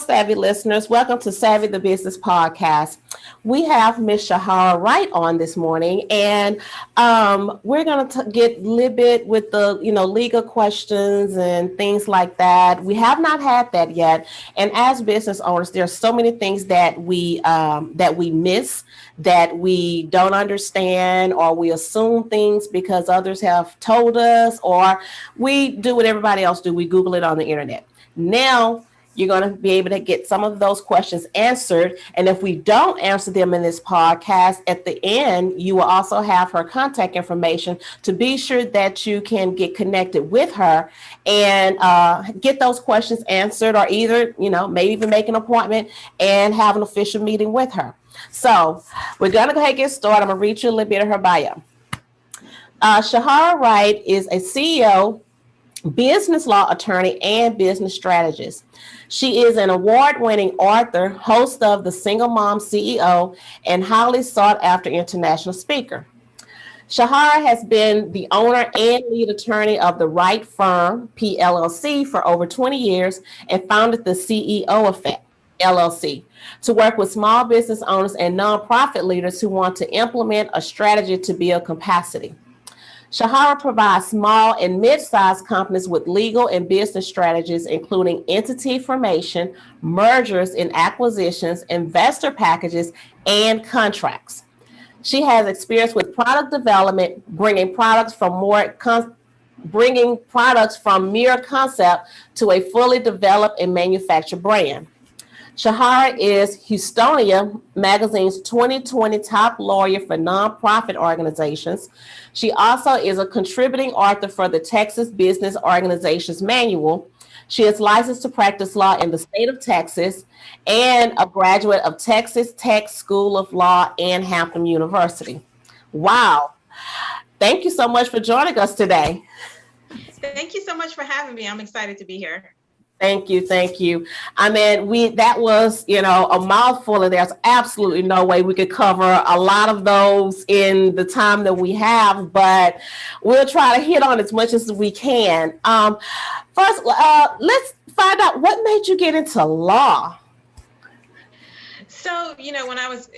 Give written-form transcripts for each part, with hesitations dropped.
Savvy listeners. Welcome to Savvy the Business Podcast. We have Miss Shahara Wright on this morning, and we're going to get a little bit with the legal questions and things like that. We have not had that yet, and as business owners, there are so many things that we miss, that we don't understand, or we assume things because others have told us, or we do what everybody else do. We Google it on the internet. Now you're going to be able to get some of those questions answered. And if we don't answer them in this podcast, at the end, you will also have her contact information to be sure that you can get connected with her and get those questions answered, or either, maybe even make an appointment and have an official meeting with her. So we're going to go ahead and get started. I'm going to read you a little bit of her bio. Shahara Wright is a CEO, business law attorney, and business strategist. She is an award-winning author, host of The Single Mom CEO, and highly sought-after international speaker. Shahara has been the owner and lead attorney of the Wright firm, PLLC, for over 20 years and founded the CEO Effect, LLC, to work with small business owners and nonprofit leaders who want to implement a strategy to build capacity. Shahara provides small and mid-sized companies with legal and business strategies, including entity formation, mergers and acquisitions, investor packages, and contracts. She has experience with product development, bringing products from mere concept to a fully developed and manufactured brand. Shahara is Houstonia Magazine's 2020 top lawyer for nonprofit organizations. She also is a contributing author for the Texas Business Organizations Manual. She is licensed to practice law in the state of Texas and a graduate of Texas Tech School of Law and Hampton University. Wow. Thank you so much for joining us today. Thank you so much for having me. I'm excited to be here. Thank you. I mean, that was, a mouthful, and there's absolutely no way we could cover a lot of those in the time that we have, but we'll try to hit on as much as we can. First, let's find out what made you get into law. So, when I was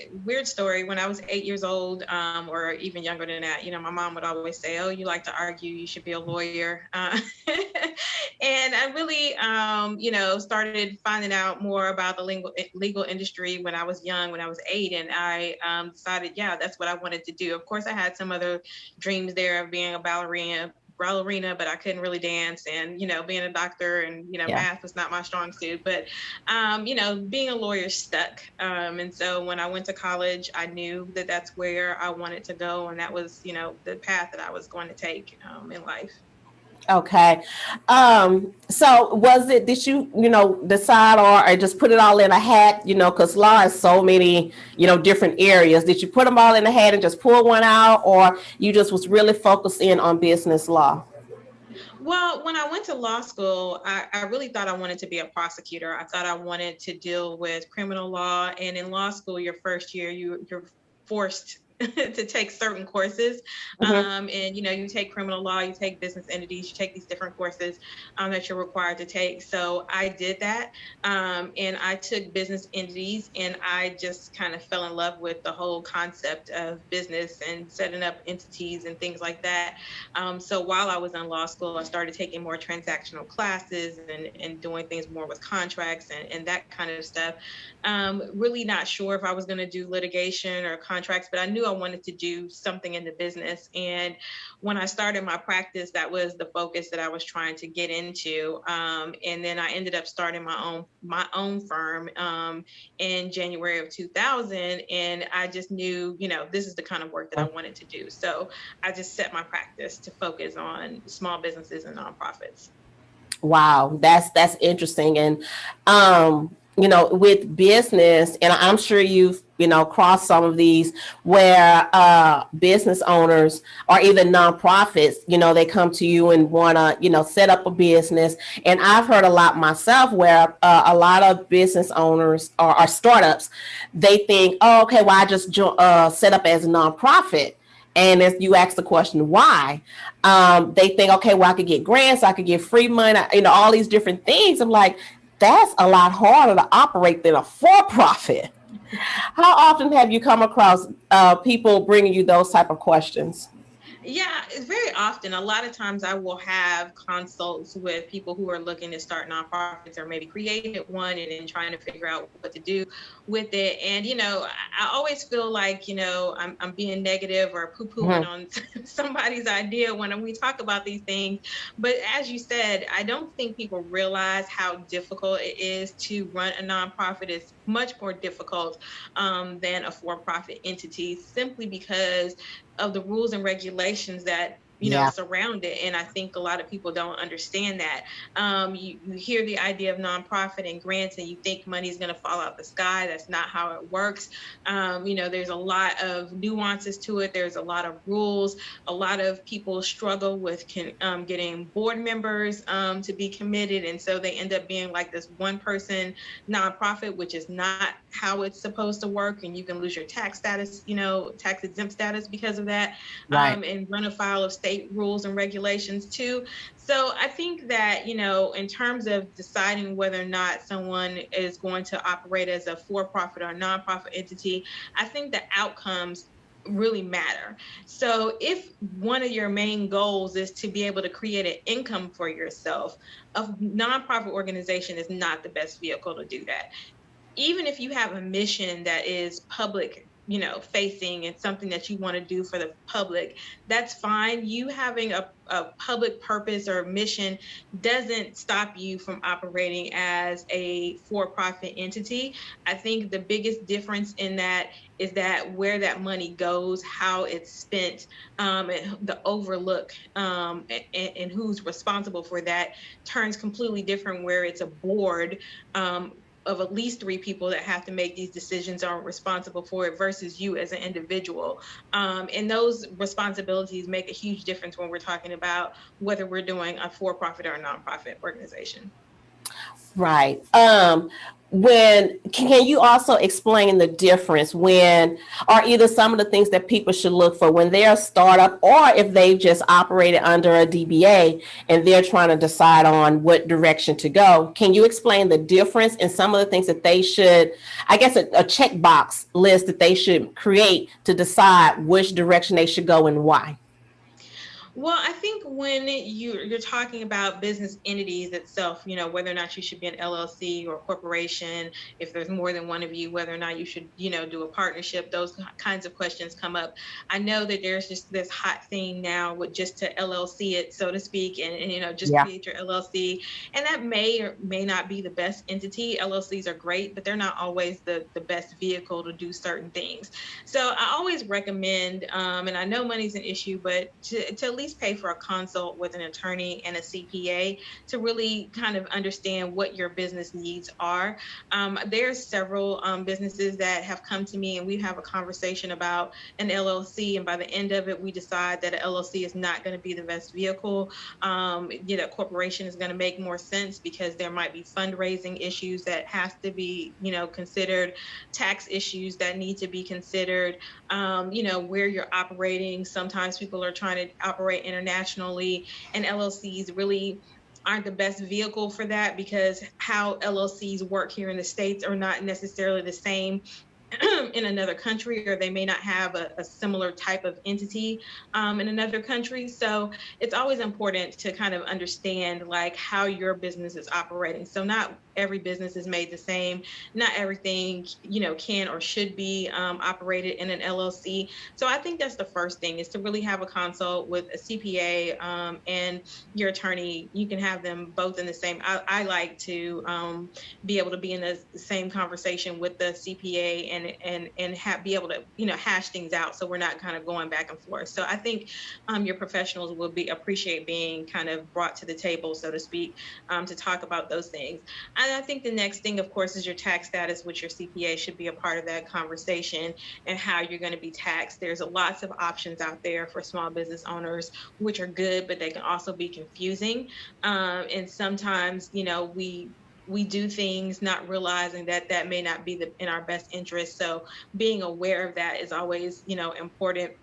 8 years old, or even younger than that, my mom would always say, "Oh, you like to argue, you should be a lawyer." And I really, started finding out more about the legal industry when I was young, when I was 8, and I decided, that's what I wanted to do. Of course, I had some other dreams there of being a ballerina, but I couldn't really dance, and being a doctor and math was not my strong suit, but being a lawyer stuck, and so when I went to college, I knew that that's where I wanted to go, and that was the path that I was going to take in life. Okay. So did you decide or just put it all in a hat, because law is so many, different areas. Did you put them all in a hat and just pull one out, or you just was really focused in on business law? Well, when I went to law school, I really thought I wanted to be a prosecutor. I thought I wanted to deal with criminal law. And in law school, your first year, you're forced to take certain courses, and you take criminal law, you take business entities, you take these different courses that you're required to take. So I did that, and I took business entities, and I just kind of fell in love with the whole concept of business and setting up entities and things like that. So while I was in law school, I started taking more transactional classes and doing things more with contracts and that kind of stuff. Really not sure if I was going to do litigation or contracts, but I knew I wanted to do something in the business. And when I started my practice, that was the focus that I was trying to get into. And then I ended up starting my own firm in January of 2000. And I just knew, this is the kind of work that I wanted to do. So I just set my practice to focus on small businesses and nonprofits. Wow, that's interesting. And with business, and I'm sure you've crossed some of these where business owners or even nonprofits, they come to you and want to set up a business. And I've heard a lot myself where a lot of business owners or startups, they think, oh, okay, well, I just set up as a nonprofit. And if you ask the question why, they think, okay, well, I could get grants, I could get free money, all these different things. I'm like, That's a lot harder to operate than a for-profit. How often have you come across people bringing you those type of questions? Yeah, it's very often. A lot of times I will have consults with people who are looking to start nonprofits or maybe created one and then trying to figure out what to do with it. And, I always feel like, I'm being negative or poo-pooing Mhm. on somebody's idea when we talk about these things. But as you said, I don't think people realize how difficult it is to run a nonprofit. It's much more difficult than a for-profit entity, simply because of the rules and regulations that Yeah. surround it. And I think a lot of people don't understand that. You hear the idea of nonprofit and grants and you think money is going to fall out the sky. That's not how it works. There's a lot of nuances to it. There's a lot of rules. A lot of people struggle with getting board members to be committed, and so they end up being like this one person nonprofit, which is not how it's supposed to work. And you can lose your tax status, tax exempt status because of that, Right. and run afoul of state rules and regulations too. So I think that, in terms of deciding whether or not someone is going to operate as a for-profit or nonprofit entity, I think the outcomes really matter. So if one of your main goals is to be able to create an income for yourself, a nonprofit organization is not the best vehicle to do that. Even if you have a mission that is public, facing, and something that you want to do for the public, that's fine. You having a public purpose or mission doesn't stop you from operating as a for-profit entity. I think the biggest difference in that is that where that money goes, how it's spent, and the overlook, and who's responsible for that turns completely different, where it's a board of at least three people that have to make these decisions, are responsible for it, versus you as an individual. And those responsibilities make a huge difference when we're talking about whether we're doing a for-profit or a nonprofit organization. Right. When can you also explain the difference when, or either some of the things that people should look for when they're a startup, or if they've just operated under a DBA and they're trying to decide on what direction to go? Can you explain the difference and some of the things that they should, I guess, a checkbox list that they should create to decide which direction they should go and why? Well, I think when you're talking about business entities itself, whether or not you should be an LLC or a corporation, if there's more than one of you, whether or not you should, do a partnership, those kinds of questions come up. I know that there's just this hot thing now with just to LLC it, so to speak, and just Yeah. create your LLC. And that may or may not be the best entity. LLCs are great, but they're not always the best vehicle to do certain things. So I always recommend, and I know money's an issue, but to at least pay for a consult with an attorney and a CPA to really kind of understand what your business needs are. There's several businesses that have come to me and we have a conversation about an LLC, and by the end of it, we decide that an LLC is not going to be the best vehicle. Corporation is going to make more sense because there might be fundraising issues that have to be, considered, tax issues that need to be considered, where you're operating. Sometimes people are trying to operate internationally, and LLCs really aren't the best vehicle for that, because how LLCs work here in the States are not necessarily the same in another country, or they may not have a similar type of entity in another country. So it's always important to kind of understand like how your business is operating. So not every business is made the same. Not everything, can or should be operated in an LLC. So I think that's the first thing, is to really have a consult with a CPA and your attorney. You can have them both in the same. I like to be able to be in the same conversation with the CPA and be able to hash things out, so we're not kind of going back and forth. So I think your professionals will appreciate being kind of brought to the table, so to speak, to talk about those things. And I think the next thing, of course, is your tax status, which your CPA should be a part of that conversation, and how you're going to be taxed. There's lots of options out there for small business owners, which are good, but they can also be confusing. And sometimes, we do things not realizing that that may not be in our best interest. So being aware of that is always, important.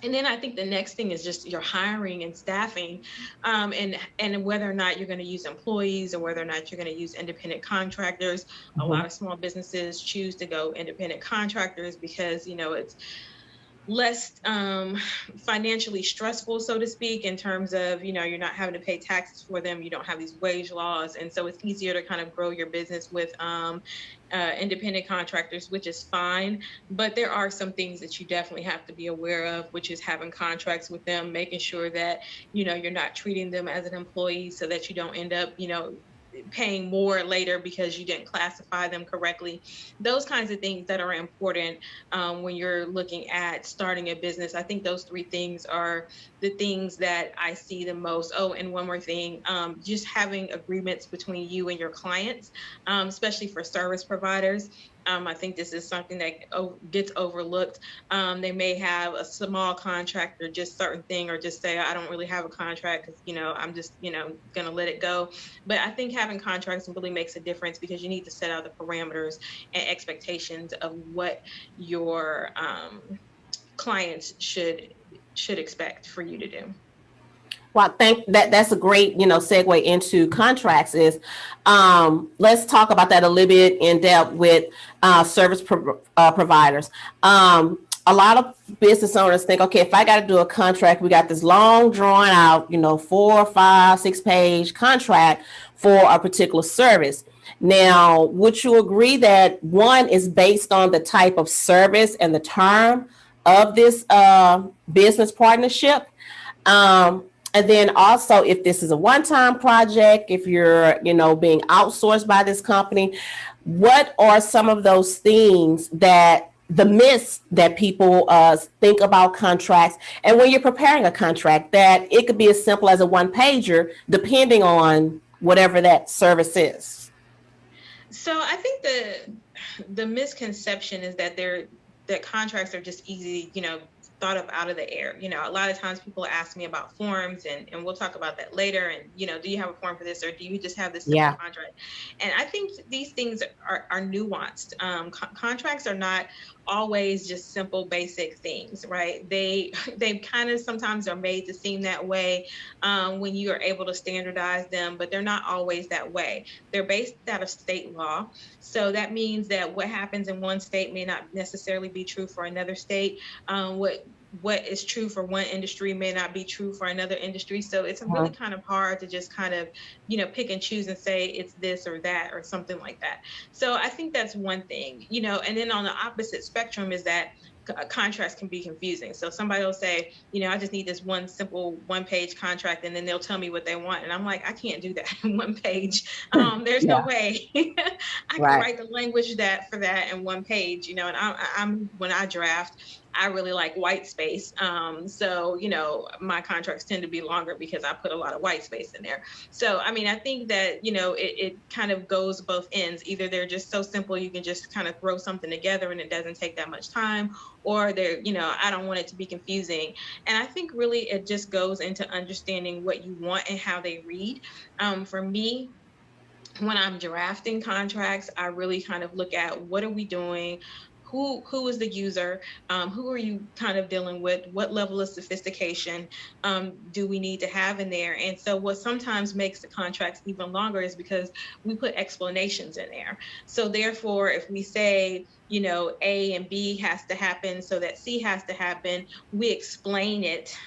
And then I think the next thing is just your hiring and staffing, and whether or not you're going to use employees or whether or not you're going to use independent contractors. A lot of small businesses choose to go independent contractors because, it's less financially stressful, so to speak, in terms of, you're not having to pay taxes for them. You don't have these wage laws. And so it's easier to kind of grow your business with independent contractors, which is fine. But there are some things that you definitely have to be aware of, which is having contracts with them, making sure that, you're not treating them as an employee so that you don't end up, paying more later because you didn't classify them correctly. Those kinds of things that are important when you're looking at starting a business. I think those three things are the things that I see the most. Oh, and one more thing, just having agreements between you and your clients, especially for service providers. I think this is something that gets overlooked. They may have a small contract or just certain thing, or just say, I don't really have a contract because, I'm just, going to let it go. But I think having contracts really makes a difference because you need to set out the parameters and expectations of what your clients should expect for you to do. Well, I think that's a great, segue into contracts is, let's talk about that a little bit in depth with service providers. A lot of business owners think, okay, if I got to do a contract, we got this long drawn out, 4, 5, 6 page contract for a particular service. Now, would you agree that one is based on the type of service and the term of this business partnership? And then also, if this is a one-time project, if you're, being outsourced by this company, what are some of those things that the myths that people think about contracts? And when you're preparing a contract, that it could be as simple as a one-pager, depending on whatever that service is. So I think the misconception is that that contracts are just easy, thought of out of the air. A lot of times people ask me about forms, and we'll talk about that later. And, do you have a form for this, or do you just have this simple contract? And I think these things are nuanced. Contracts are not always just simple, basic things, right? They kind of sometimes are made to seem that way when you are able to standardize them, but they're not always that way. They're based out of state law. So that means that what happens in one state may not necessarily be true for another state. What is true for one industry may not be true for another industry. So it's really kind of hard to just kind of, pick and choose and say it's this or that or something like that. So I think that's one thing, and then on the opposite spectrum is that contracts can be confusing. So somebody will say, I just need this one simple one-page contract, and then they'll tell me what they want. And I'm like, I can't do that in one page. There's no way I can write the language for that in one page, and I'm when I draft, I really like white space. So, my contracts tend to be longer because I put a lot of white space in there. So, I think that, it kind of goes both ends. Either they're just so simple, you can just kind of throw something together and it doesn't take that much time, or they're, I don't want it to be confusing. And I think really it just goes into understanding what you want and how they read. For me, when I'm drafting contracts, I really kind of look at what are we doing? Who is the user? Who are you kind of dealing with? What level of sophistication do we need to have in there? And so what sometimes makes the contracts even longer is because we put explanations in there. So therefore, if we say, A and B has to happen so that C has to happen, we explain it,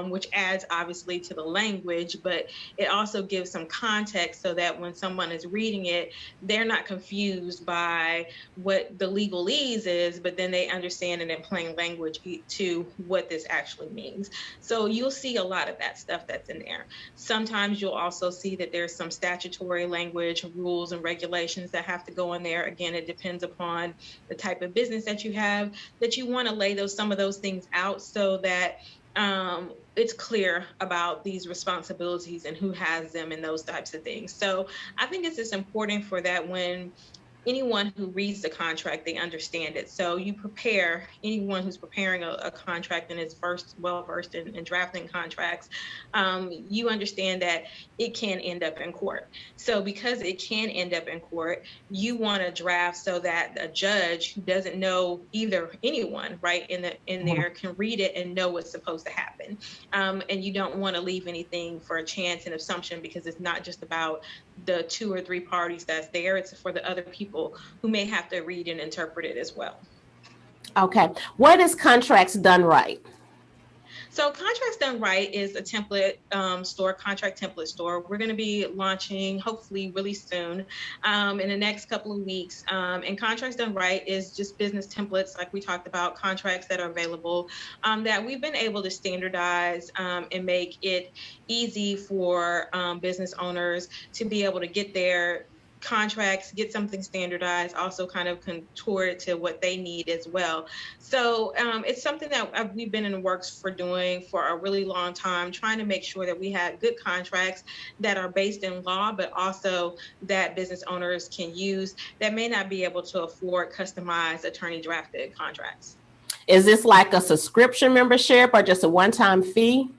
which adds obviously to the language, but it also gives some context so that when someone is reading it, they're not confused by what the legalese is, but then they understand it in plain language to what this actually means. So you'll see a lot of that stuff that's in there. Sometimes you'll also see that there's some statutory language, rules and regulations that have to go in there. Again, it depends upon the type of business that you have, that you want to lay some of those things out so that it's clear about these responsibilities and who has them and those types of things. So I think it's just important for that when anyone who reads the contract, they understand it. So you prepare anyone who's preparing a contract and is well versed in drafting contracts. You understand that it can end up in court. So because it can end up in court, you want to draft so that a judge who doesn't know either anyone right in there can read it and know what's supposed to happen. And you don't want to leave anything for a chance and assumption, because it's not just about the 2 or 3 parties that's there. It's for the other people who may have to read and interpret it as well. Okay. What is Contracts Done Right? So Contracts Done Right is a template store, contract template store. We're going to be launching hopefully really soon in the next couple of weeks. And Contracts Done Right is just business templates, like we talked about, contracts that are available that we've been able to standardize and make it easy for business owners to be able to get their contracts, get something standardized, also kind of contour it to what they need as well. So it's something that we've been in the works for doing for a really long time, trying to make sure that we have good contracts that are based in law, but also that business owners can use that may not be able to afford customized attorney drafted contracts. Is this like a subscription membership or just a one-time fee?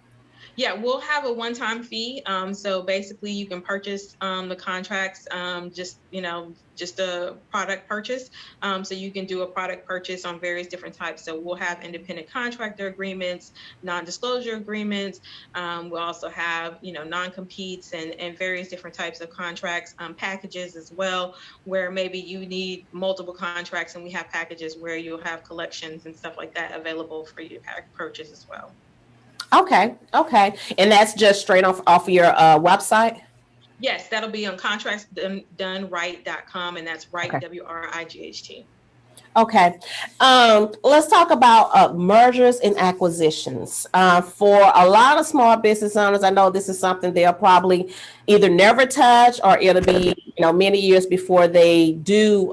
Yeah, we'll have a one-time fee. So basically you can purchase the contracts, just a product purchase. So you can do a product purchase on various different types. So we'll have independent contractor agreements, non-disclosure agreements. We'll also have, non-competes and various different types of contracts, packages as well, where maybe you need multiple contracts, and we have packages where you'll have collections and stuff like that available for you to purchase as well. Okay. And that's just straight off your website? Yes, that'll be on contractsdoneright.com, and that's Wright, okay. WRIGHT. Okay. Let's talk about mergers and acquisitions. For a lot of small business owners, I know this is something they'll probably either never touch, or it'll be many years before they do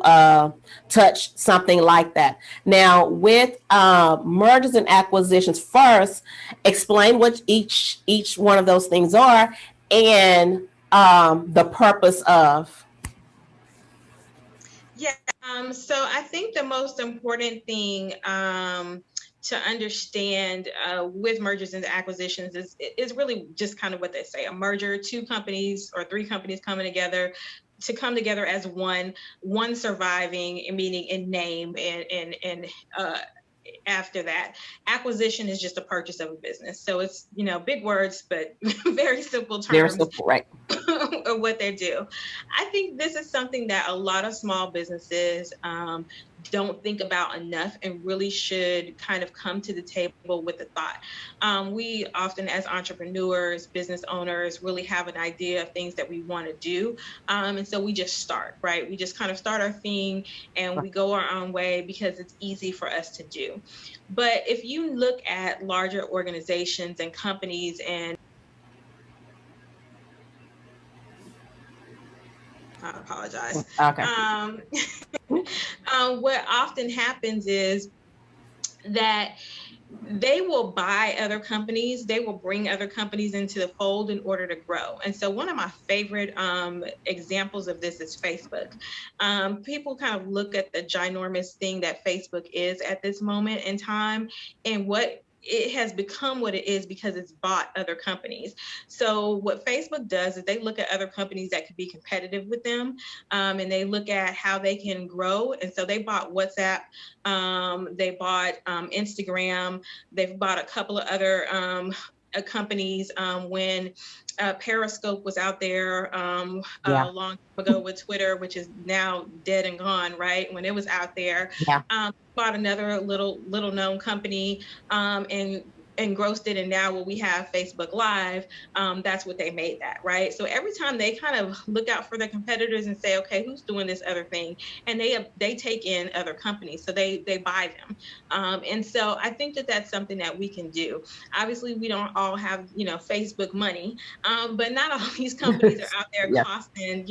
touch something like that. Now, with mergers and acquisitions, first, explain what each one of those things are, and the purpose of. Yeah. So I think the most important thing to understand with mergers and acquisitions is really just kind of what they say: a merger, 2 companies or 3 companies coming together to come together as one surviving, meaning in name, and after that, acquisition is just a purchase of a business. So it's, big words, but very simple terms. Very simple, right? Of what they do. I think this is something that a lot of small businesses don't think about enough, and really should kind of come to the table with the thought. We often, as entrepreneurs, business owners, really have an idea of things that we want to do. And so we just start, right? We just kind of start our thing and we go our own way because it's easy for us to do. But if you look at larger organizations and companies, and I apologize. Okay. What often happens is that they will buy other companies. They will bring other companies into the fold in order to grow. And so one of my favorite examples of this is Facebook. People kind of look at the ginormous thing that Facebook is at this moment in time, and what it has become what it is because it's bought other companies. So what Facebook does is they look at other companies that could be competitive with them, and they look at how they can grow. And so they bought WhatsApp, they bought Instagram, they've bought a couple of other companies when Periscope was out there a long time ago with Twitter, which is now dead and gone, right? When it was out there, bought another little known company and engrossed it, and now when we have Facebook Live, that's what they made that, right? So every time they kind of look out for their competitors and say, okay, who's doing this other thing, and they take in other companies, so they buy them, and so I think that that's something that we can do. Obviously, we don't all have Facebook money, but not all these companies are out there costing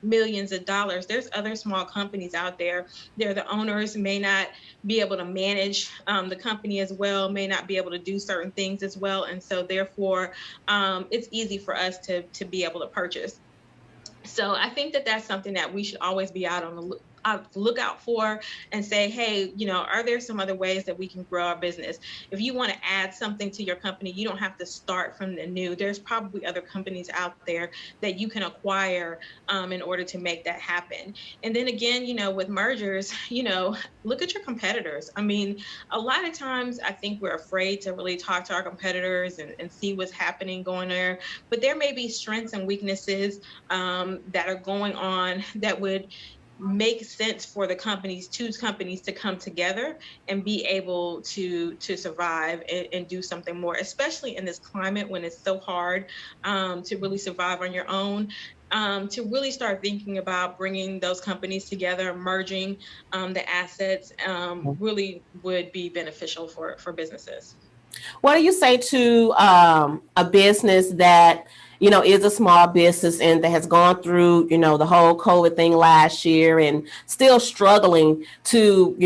millions of dollars. There's other small companies out there. They're the owners may not be able to manage the company as well, may not be able to do certain things as well. And so therefore, it's easy for us to be able to purchase. So I think that that's something that we should always be out on the lookout for, and say, hey, are there some other ways that we can grow our business? If you want to add something to your company, you don't have to start from the new. There's probably other companies out there that you can acquire in order to make that happen. And then again, with mergers, look at your competitors. I mean, a lot of times I think we're afraid to really talk to our competitors and see what's happening going there. But there may be strengths and weaknesses that are going on that would make sense for the two companies to come together and be able to survive and do something more, especially in this climate when it's so hard to really survive on your own. To really start thinking about bringing those companies together, merging the assets, really would be beneficial for businesses. What do you say to a business that, is a small business and that has gone through, the whole COVID thing last year and still struggling to,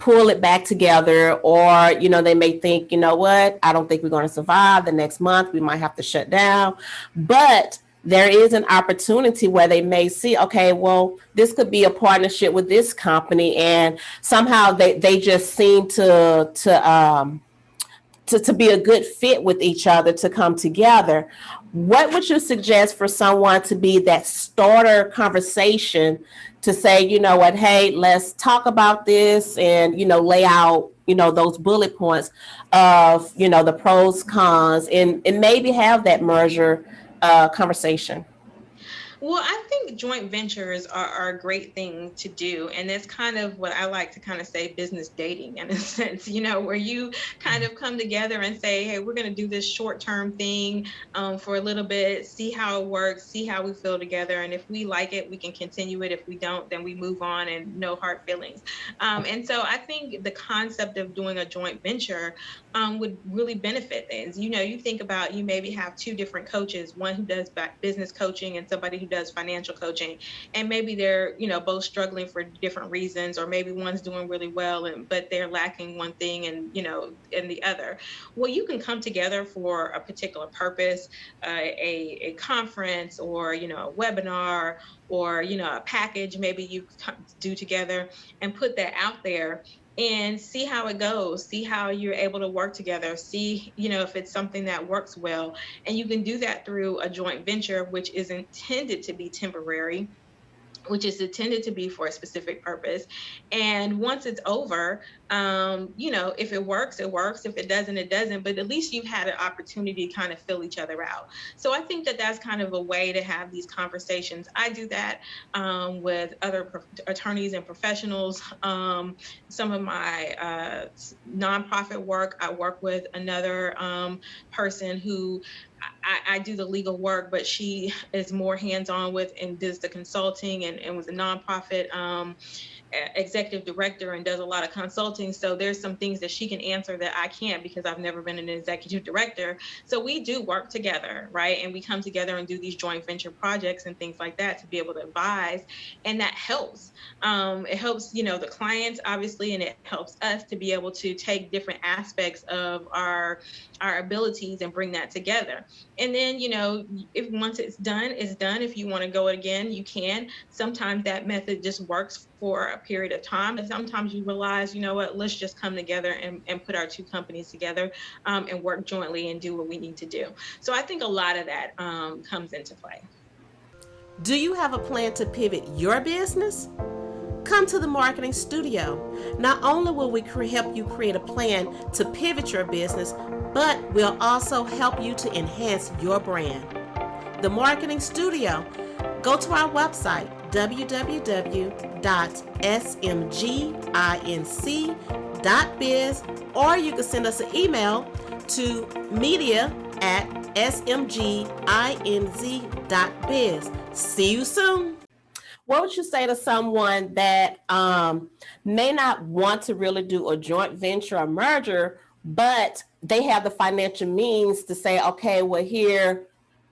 pull it back together, or, they may think, what, I don't think we're going to survive the next month. We might have to shut down. But there is an opportunity where they may see, okay, well, this could be a partnership with this company, and somehow they just seem to be a good fit with each other, to come together. What would you suggest for someone to be that starter conversation to say, what, hey, let's talk about this, and, lay out, those bullet points of, the pros, cons, and maybe have that merger conversation? Well, I think joint ventures are a great thing to do. And that's kind of what I like to kind of say business dating in a sense, where you kind of come together and say, hey, we're going to do this short-term thing for a little bit, see how it works, see how we feel together. And if we like it, we can continue it. If we don't, then we move on, and no hard feelings. And so I think the concept of doing a joint venture would really benefit things. You think about, you maybe have two different coaches, one who does business coaching and somebody who does financial coaching, and maybe they're both struggling for different reasons, or maybe one's doing really well but they're lacking one thing and the other. Well, you can come together for a particular purpose, a conference, or a webinar, or a package maybe you do together, and put that out there and see how it goes, see how you're able to work together, see, if it's something that works well. And you can do that through a joint venture, which is intended to be temporary, which is intended to be for a specific purpose. And once it's over, if it works, it works. If it doesn't, it doesn't. But at least you've had an opportunity to kind of fill each other out. So I think that that's kind of a way to have these conversations. I do that with other attorneys and professionals. Some of my nonprofit work, I work with another person who I do the legal work, but she is more hands-on with and does the consulting, and was a nonprofit executive director and does a lot of consulting. So there's some things that she can answer that I can't, because I've never been an executive director. So we do work together, right? And we come together and do these joint venture projects and things like that to be able to advise. And that helps. It helps, the clients, obviously, and it helps us to be able to take different aspects of our abilities and bring that together. And then, if once it's done, it's done. If you want to go again, you can. Sometimes that method just works for a period of time. And sometimes you realize, what, let's just come together and put our two companies together and work jointly and do what we need to do. So I think a lot of that comes into play. Do you have a plan to pivot your business? Come to the Marketing Studio. Not only will we help you create a plan to pivot your business, but we'll also help you to enhance your brand. The Marketing Studio. Go to our website, www.smginc.biz, or you can send us an email to media@smginc.biz. See you soon. What would you say to someone that may not want to really do a joint venture or merger, but they have the financial means to say, okay, well, here,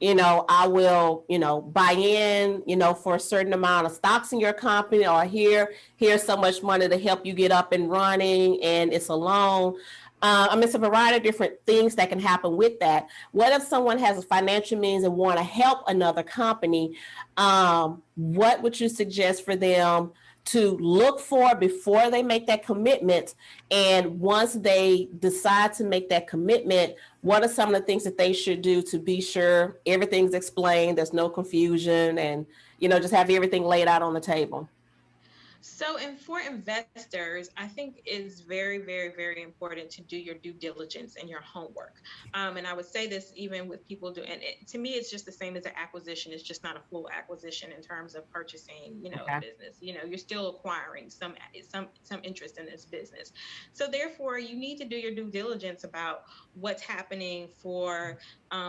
I will, buy in, for a certain amount of stocks in your company, or here's so much money to help you get up and running, and it's a loan. It's a variety of different things that can happen with that. What if someone has a financial means and want to help another company? What would you suggest for them to look for before they make that commitment? And once they decide to make that commitment, what are some of the things that they should do to be sure everything's explained, there's no confusion, and just have everything laid out on the table? So, and for investors, I think it's very, very, very important to do your due diligence and your homework. And I would say this even with people doing it. To me, it's just the same as an acquisition. It's just not a full acquisition in terms of purchasing, a Okay. business. You're still acquiring some interest in this business. So, therefore, you need to do your due diligence about what's happening for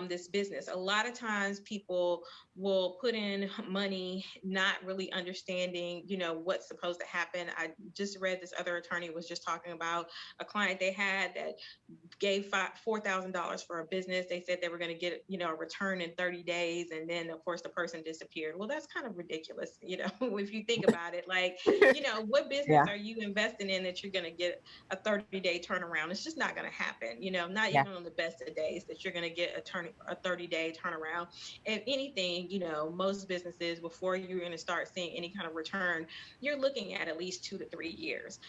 this business. A lot of times, people will put in money not really understanding what's supposed to happen. I just read this other attorney was just talking about a client they had that gave $4,000 for a business. They said they were going to get a return in 30 days, and then of course the person disappeared. Well, that's kind of ridiculous, if you think about it. Like, what business Yeah. are you investing in that you're going to get a 30-day turnaround? It's just not going to happen. Not Yeah. even on the best of days that you're going to get a 30-day turnaround. If anything, most businesses, before you're going to start seeing any kind of return, you're looking at least 2 to 3 years.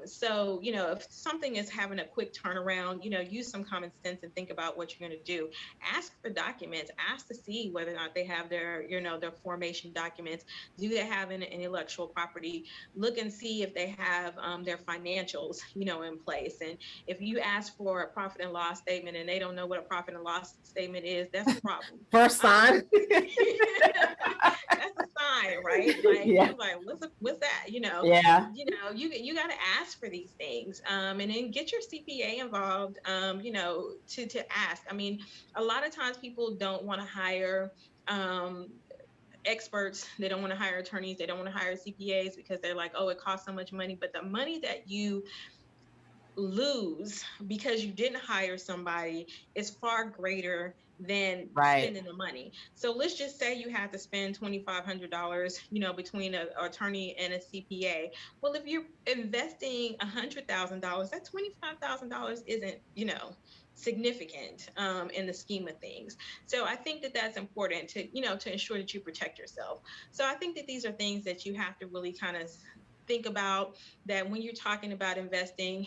So, if something is having a quick turnaround, use some common sense and think about what you're going to do. Ask for documents. Ask to see whether or not they have their formation documents. Do they have an intellectual property? Look and see if they have their financials, in place. And if you ask for a profit and loss statement and they don't know what a profit and loss statement is, that's a problem. First sign. That's a sign, right? Like, Yeah. I'm like, what's that? Yeah. You got to ask for these things, and then get your CPA involved, to ask. I mean, a lot of times people don't want to hire experts. They don't want to hire attorneys. They don't want to hire CPAs because they're like, oh, it costs so much money. But the money that you lose because you didn't hire somebody is far greater than Right. spending the money. So let's just say you have to spend $2,500, between an attorney and a CPA. Well, if you're investing $100,000, that $25,000 isn't, significant in the scheme of things. So I think that that's important to ensure that you protect yourself. So I think that these are things that you have to really kind of think about, that when you're talking about investing,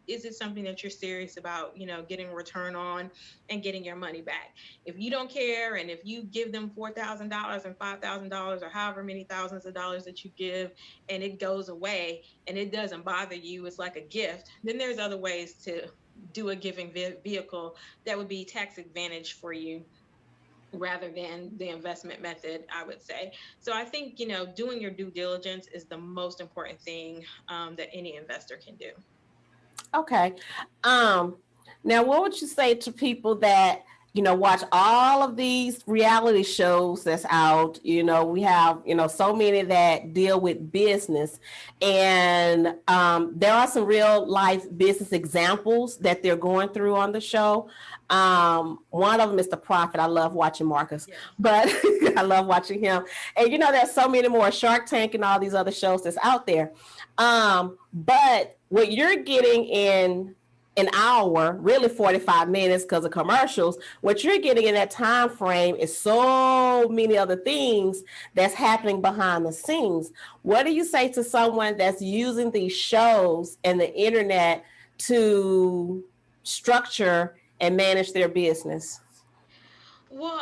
is it something that you're serious about, getting a return on and getting your money back? If you don't care, and if you give them $4,000 and $5,000 or however many thousands of dollars that you give, and it goes away and it doesn't bother you, it's like a gift, then there's other ways to do a giving vehicle that would be tax advantage for you rather than the investment method, I would say. So I think, doing your due diligence is the most important thing that any investor can do. Okay. Um, Now, what would you say to people that watch all of these reality shows that's out? We have so many that deal with business, and there are some real life business examples that they're going through on the show. One of them is The Prophet. I love watching Marcus, Yeah. but I love watching him. And there's so many more, Shark Tank and all these other shows that's out there. But what you're getting in an hour, really 45 minutes because of commercials, what you're getting in that time frame is so many other things that's happening behind the scenes. What do you say to someone that's using these shows and the internet to structure and manage their business? Well,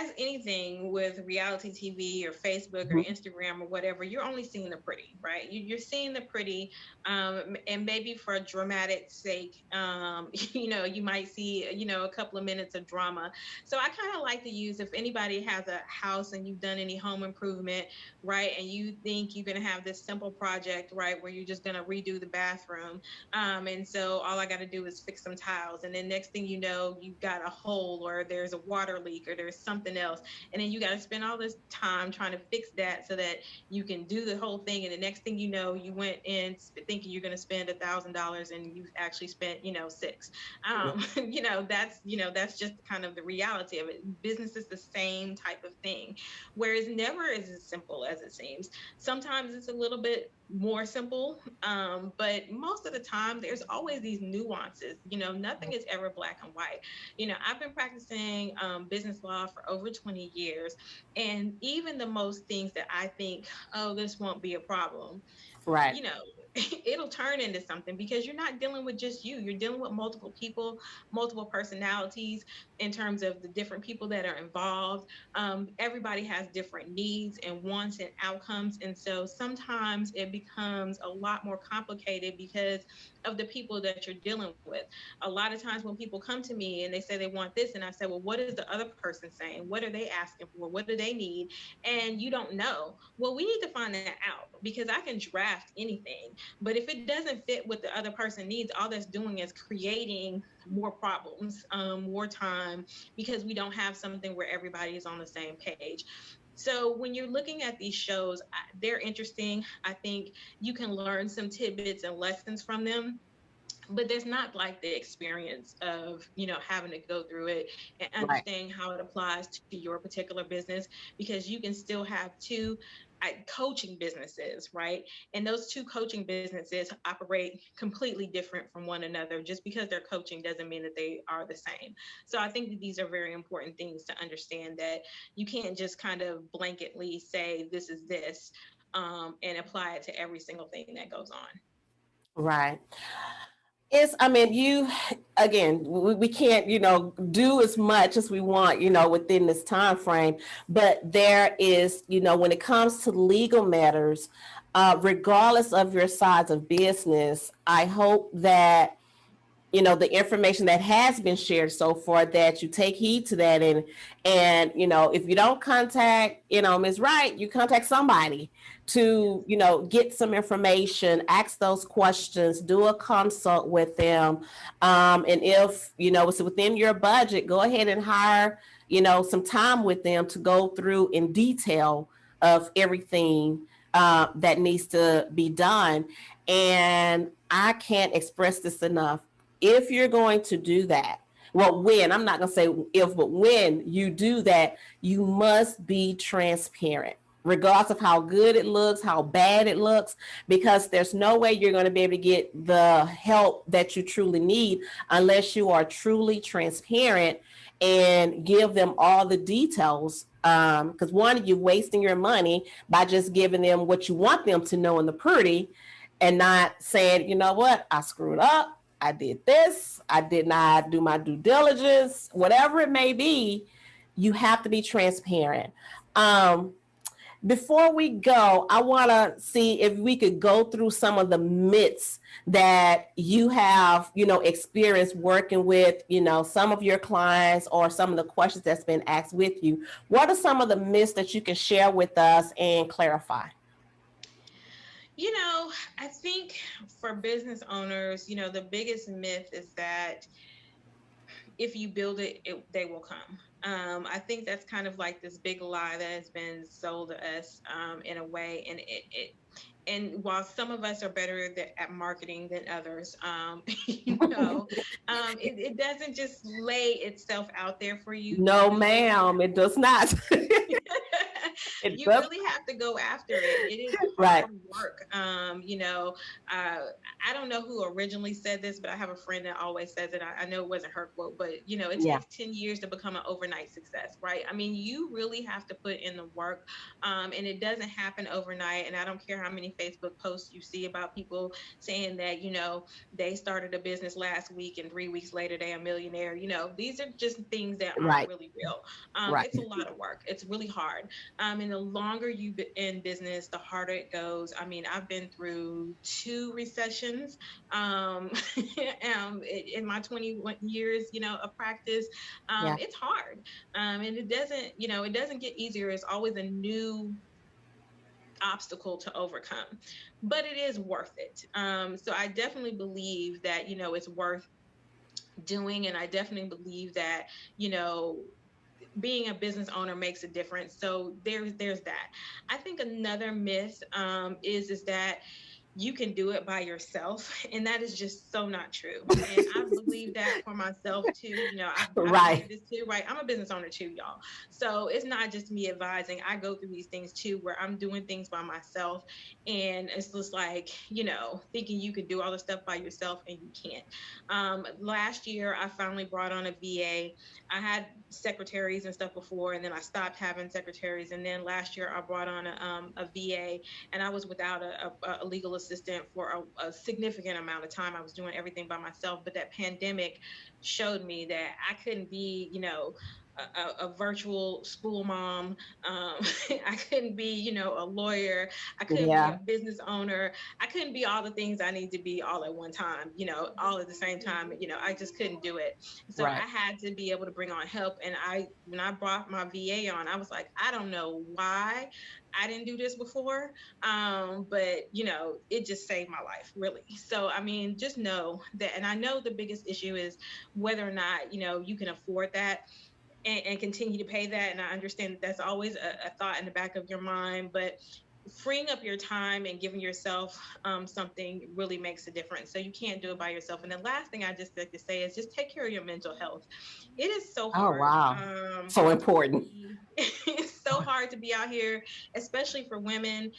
as anything with reality TV or Facebook or Instagram or whatever, you're only seeing the pretty, right? You're seeing the pretty, and maybe for dramatic sake, you might see, a couple of minutes of drama. So I kind of like to use, if anybody has a house and you've done any home improvement, right, and you think you're going to have this simple project, right, where you're just going to redo the bathroom, and so all I got to do is fix some tiles, and then next thing you know, you've got a hole, or there's a water leak, or there's something else, and then you got to spend all this time trying to fix that so that you can do the whole thing, and the next thing you know, you went in thinking you're going to spend $1,000 and you've actually spent six. That's just kind of the reality of it. Business is the same type of thing, whereas never is as simple as it seems. Sometimes it's a little bit more simple. But most of the time, there's always these nuances. Nothing is ever black and white. I've been practicing business law for over 20 years. And even the most things that I think, oh, this won't be a problem, Right. you know, it'll turn into something because you're not dealing with just you. You're dealing with multiple people, multiple personalities in terms of the different people that are involved. Everybody has different needs and wants and outcomes. And so sometimes it becomes a lot more complicated because of the people that you're dealing with. A lot of times when people come to me and they say they want this, and I say, well, what is the other person saying? What are they asking for? What do they need? And you don't know. Well, we need to find that out because I can draft anything. But if it doesn't fit what the other person needs, all that's doing is creating more problems, more time, because we don't have something where everybody is on the same page. So when you're looking at these shows, they're interesting. I think you can learn some tidbits and lessons from them, but there's not like the experience of having to go through it and Right. understanding how it applies to your particular business, because you can still have two coaching businesses, right? And those two coaching businesses operate completely different from one another. Just because they're coaching doesn't mean that they are the same. So I think that these are very important things to understand, that you can't just kind of blanketly say this is this, and apply it to every single thing that goes on. Right. I mean, again, we can't, do as much as we want, within this time frame. But there is, when it comes to legal matters, regardless of your size of business, I hope that the information that has been shared so far, that you take heed to that. And if you don't contact Ms. Wright, you contact somebody to get some information, ask those questions, do a consult with them. And if it's within your budget, go ahead and hire some time with them to go through in detail of everything that needs to be done. And I can't express this enough. If you're going to do that, well, I'm not going to say if, but when you do that, you must be transparent, regardless of how good it looks, how bad it looks, because there's no way you're going to be able to get the help that you truly need unless you are truly transparent and give them all the details. Because one, you're wasting your money by just giving them what you want them to know in the pretty, and not saying, you know what, I screwed up, I did this, I did not do my due diligence, whatever it may be. You have to be transparent. Before we go, I want to see if we could go through some of the myths that you have, experienced working with, some of your clients, or some of the questions that's been asked with you. What are some of the myths that you can share with us and clarify? I think for business owners, the biggest myth is that if you build it, they will come. I think that's kind of like this big lie that has been sold to us, in a way. And while some of us are better at marketing than others, it doesn't just lay itself out there for you. No, ma'am, it does not. It You does. really have to go after it. It is Right. hard work. I don't know who originally said this, but I have a friend that always says it. I know it wasn't her quote, but it Yeah. takes 10 years to become an overnight success, right? I mean, you really have to put in the work, and it doesn't happen overnight. And I don't care how many Facebook posts you see about people saying that, they started a business last week and 3 weeks later they're a millionaire. These are just things that aren't Right. really real. Right. It's a lot of work. It's really hard. And the longer you've been in business, the harder it goes. I mean, I've been through 2 recessions, in my 21 years, of practice. Yeah. It's hard. And it doesn't get easier. It's always a new obstacle to overcome, but it is worth it. So I definitely believe that, it's worth doing. And I definitely believe that, being a business owner makes a difference. So there's that. I think another myth, is that you can do it by yourself. And that is just so not true. And I believe that for myself too. I've been through Right. this too, right? I'm a business owner too, y'all. So it's not just me advising. I go through these things too, where I'm doing things by myself. And it's just like, thinking you can do all the stuff by yourself and you can't. Last year, I finally brought on a VA. I had secretaries and stuff before, and then I stopped having secretaries. And then last year, I brought on a VA, and I was without a legal assistant for a significant amount of time. I was doing everything by myself, but that pandemic showed me that I couldn't be, a virtual school mom. I couldn't be, a lawyer. I couldn't be a Yeah. business owner. I couldn't be all the things I need to be all at one time, all at the same time. I just couldn't do it. So I Right. had to be able to bring on help. And when I brought my VA on, I was like, I don't know why I didn't do this before. But it just saved my life, really. So, I mean, just know that, and I know the biggest issue is whether or not, you can afford that and continue to pay that. And I understand that that's always a thought in the back of your mind, but freeing up your time and giving yourself something really makes a difference. So you can't do it by yourself. And the last thing I just like to say is just take care of your mental health. It is so Oh, hard wow. So to important. be, it's so hard to be out here, especially for women,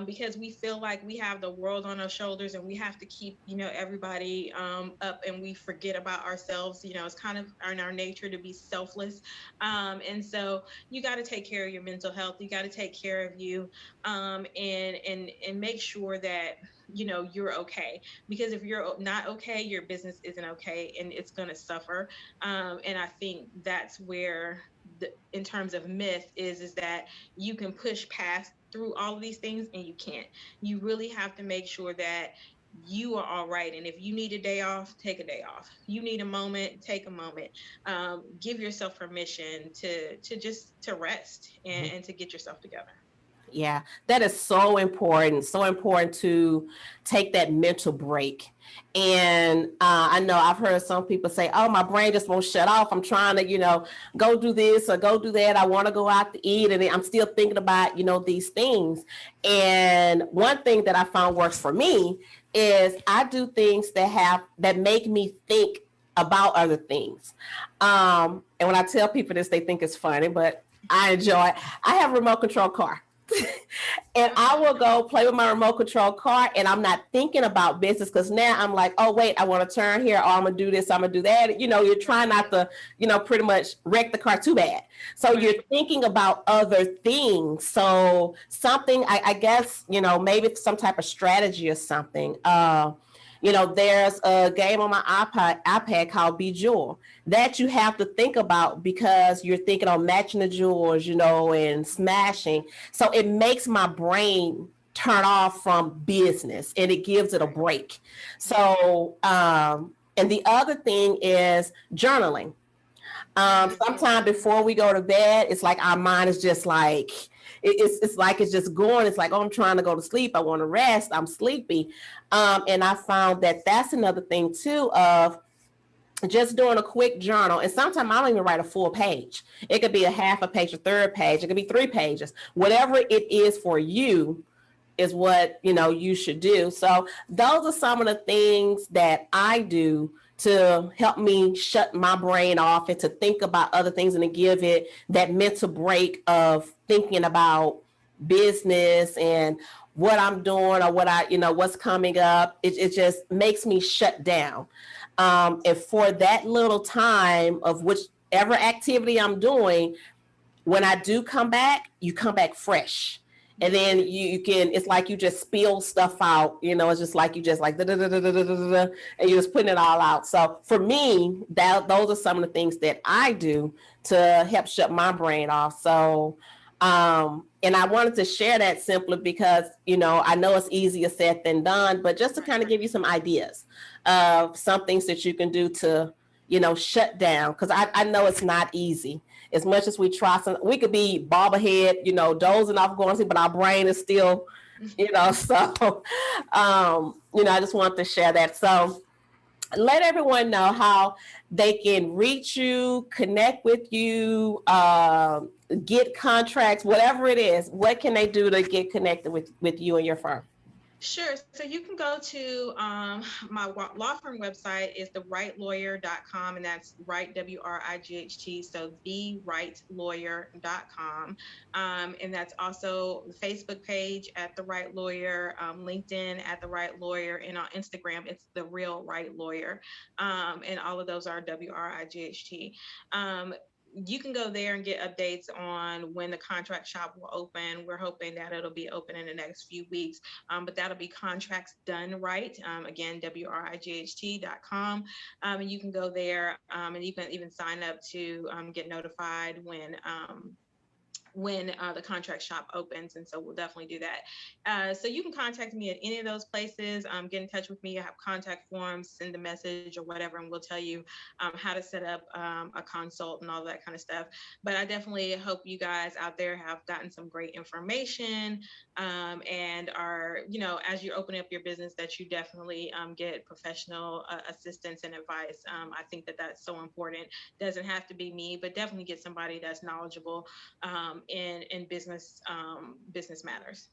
because we feel like we have the world on our shoulders and we have to keep, everybody up, and we forget about ourselves. It's kind of in our nature to be selfless. And so you got to take care of your mental health. You got to take care of you, and make sure that you're okay, because if you're not okay, your business isn't okay, and it's going to suffer. And I think that's where in terms of myth is that you can push past through all of these things, and you can't. You really have to make sure that you are all right. And if you need a day off, take a day off. You need a moment, take a moment. Give yourself permission to rest and to get yourself together. Yeah, that is so important. So important to take that mental break. And I know I've heard some people say, "Oh, my brain just won't shut off. I'm trying to, go do this or go do that. I want to go out to eat, and I'm still thinking about, these things." And one thing that I found works for me is I do things that make me think about other things. And when I tell people this, they think it's funny, but I enjoy it. I have a remote control car. And I will go play with my remote control car, and I'm not thinking about business, because now I'm like, oh wait, I want to turn here, or I'm gonna do this, I'm gonna do that. You're trying not to, pretty much wreck the car too bad. So you're thinking about other things. So something, I guess, maybe some type of strategy or something. There's a game on my iPad called Bejewel that you have to think about, because you're thinking on matching the jewels, and smashing. So it makes my brain turn off from business, and it gives it a break. So, and the other thing is journaling. Sometime before we go to bed, it's like our mind is just like, it's like it's just going. It's like, oh, I'm trying to go to sleep. I want to rest. I'm sleepy. And I found that that's another thing too, of just doing a quick journal. And sometimes I don't even write a full page. It could be a half a page, a third page. It could be 3 pages. Whatever it is for you is what, you should do. So those are some of the things that I do to help me shut my brain off and to think about other things, and to give it that mental break of thinking about business and what I'm doing, or what what's coming up. It just makes me shut down. And for that little time of whichever activity I'm doing, when I do come back, you come back fresh. And then you can, it's like you just spill stuff out, it's just like you just like, da, da, da, da, da, da, da, and you're just putting it all out. So for me, those are some of the things that I do to help shut my brain off. So, and I wanted to share that simply because, I know it's easier said than done, but just to kind of give you some ideas of some things that you can do to, shut down. Because I know it's not easy. As much as we try, we could be bobblehead, dozing off, going to sleep, but our brain is still, so, I just want to share that. So let everyone know how they can reach you, connect with you, get contracts, whatever it is. What can they do to get connected with you and your firm? Sure. So you can go to my law firm website is thewrightlawyer.com, and that's Wright, WRIGHT. So thewrightlawyer.com. And that's also the Facebook page at The Wright Lawyer, LinkedIn at The Wright Lawyer, and on Instagram, it's The Real Wright Lawyer. And all of those are WRIGHT. You can go there and get updates on when the contract shop will open. We're hoping that it'll be open in the next few weeks, but that'll be Contracts Done Right. Again, WRIGHT.com. And you can go there and you can even sign up to get notified when the contract shop opens. And so we'll definitely do that. So you can contact me at any of those places, get in touch with me. I have contact forms, send a message or whatever, and we'll tell you how to set up a consult and all that kind of stuff. But I definitely hope you guys out there have gotten some great information and are, as you open up your business, that you definitely get professional assistance and advice. I think that that's so important. Doesn't have to be me, but definitely get somebody that's knowledgeable in business matters.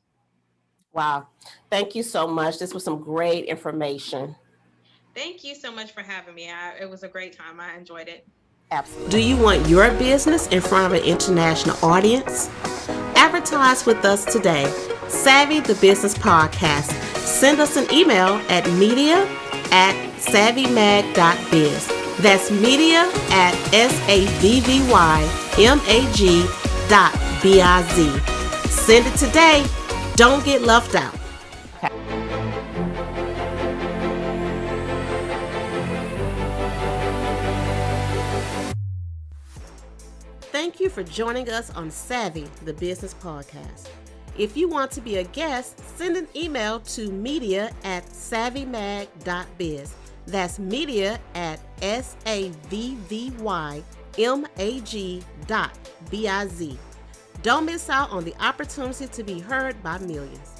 Wow. Thank you so much. This was some great information. Thank you so much for having me. It was a great time. I enjoyed it. Absolutely. Do you want your business in front of an international audience? Advertise with us today. Savvy the Business Podcast. Send us an email at media@savvymag.biz. That's media@savvymag.biz. Send it today. Don't get left out. Okay. Thank you for joining us on Savvy the Business Podcast. If you want to be a guest, send an email to media@savvymag.biz. That's media@savvymag.biz. Don't miss out on the opportunity to be heard by millions.